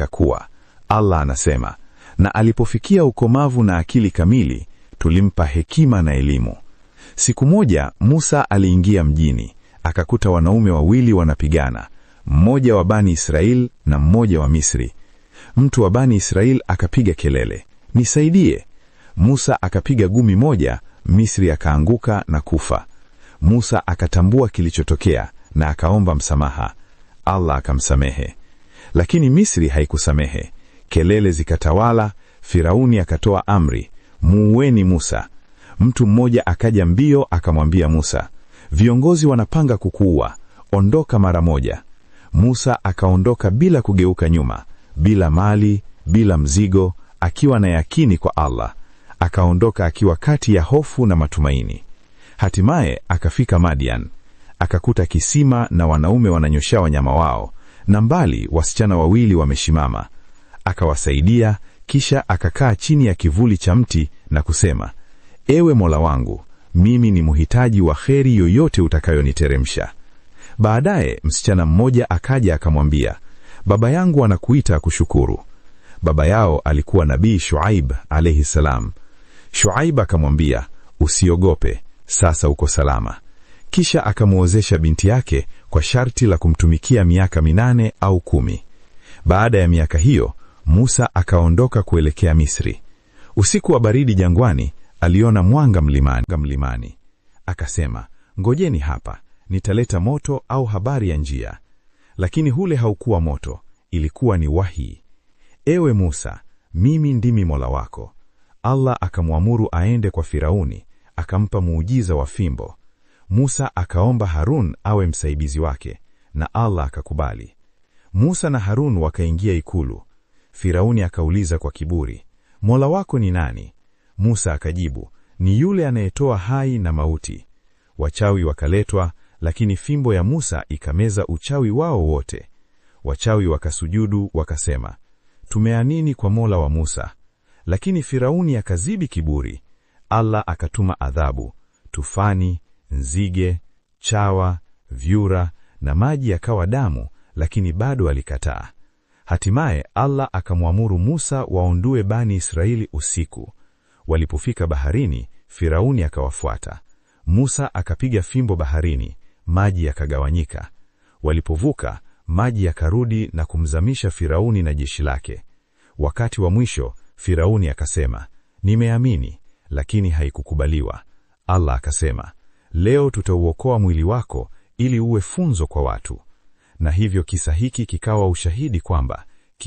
akakua. Allah anasema, na alipofikia ukomavu na akili kamili, tulimpa hekima na elimu. Siku moja Musa aliingia mjini, akakuta wanaume wawili wanapigana, mmoja wa Bani Israel na mmoja wa Misri. Mtu wa Bani Israel akapiga kelele, nisaidie. Musa akapiga gumi moja, Misri akaanguka na kufa. Musa akatambua kilichotokea na akaomba msamaha. Allah akamsamehe. Lakini Misri haikusamehe. Kelele zikatawala, Firauni akatoa amri, muueni Musa. Mtu mmoja akaja mbio akamwambia Musa, viongozi wanapanga kukuua, ondoka mara moja. Musa akaondoka bila kugeuka nyuma, bila mali, bila mzigo, akiwa na yakini kwa Allah. Akaondoka akiwa kati ya hofu na matumaini. Hatimaye akafika Madian. Akakuta kisima na wanaume wananyosha wanyama wao, na mbali wasichana wawili wameshimama. Akawasaidia, kisha akakaa chini ya kivuli cha mti na kusema, ewe Mola wangu, mimi ni mhitaji wa kheri yoyote utakayoniteremsha. Baadaye msichana mmoja akaja akamwambia, baba yangu anakuita kushukuru. Baba yao alikuwa Nabii Shuaib alayhi salam. Shuaib akamwambia, usiogope, sasa uko salama. Kisha akamuozesha binti yake kwa sharti la kumtumikia miaka 8 au 10. Baada ya miaka hiyo, Musa akaondoka kuelekea Misri. Usiku wa baridi jangwani, aliona mwanga mlimani. Akasema, ngojeni hapa, nitaleta moto au habari ya njia. Lakini hule haukuwa moto, ilikuwa ni wahi. Ewe Musa, mimi ndimi Mola wako. Allah akamwamuru aende kwa Firauni, akampa muujiza wa fimbo. Musa akaomba Harun awe msaidizi wake, na Allah akakubali. Musa na Harun wakaingia ikulu. Firauni akauliza kwa kiburi, Mola wako ni nani? Musa akajibu, ni yule anayetoa hai na mauti. Wachawi wakaletwa, lakini fimbo ya Musa ikameza uchawi wao wote. Wachawi wakasujudu wakasema, tumeamini kwa Mola wa Musa. Lakini Firauni akazidi kiburi. Allah akatuma adhabu, tufani, nzige, chawa, vyura na maji yakawa damu, lakini bado alikataa. Hatimaye Allah akamwamuru Musa waondoe Bani Israeli usiku. Walipofika baharini, Firauni akawafuata. Musa akapiga fimbo baharini, maji yakagawanyika. Walipovuka, maji yakarudi na kumzamisha Firauni na jeshi lake. Wakati wa mwisho, Firauni akasema, nimeamini, lakini haikukubaliwa. Allah akasema, leo tutauokoa mwili wako ili uwe funzo kwa watu. Na hivyo kisa hiki kikawa ushahidi kwamba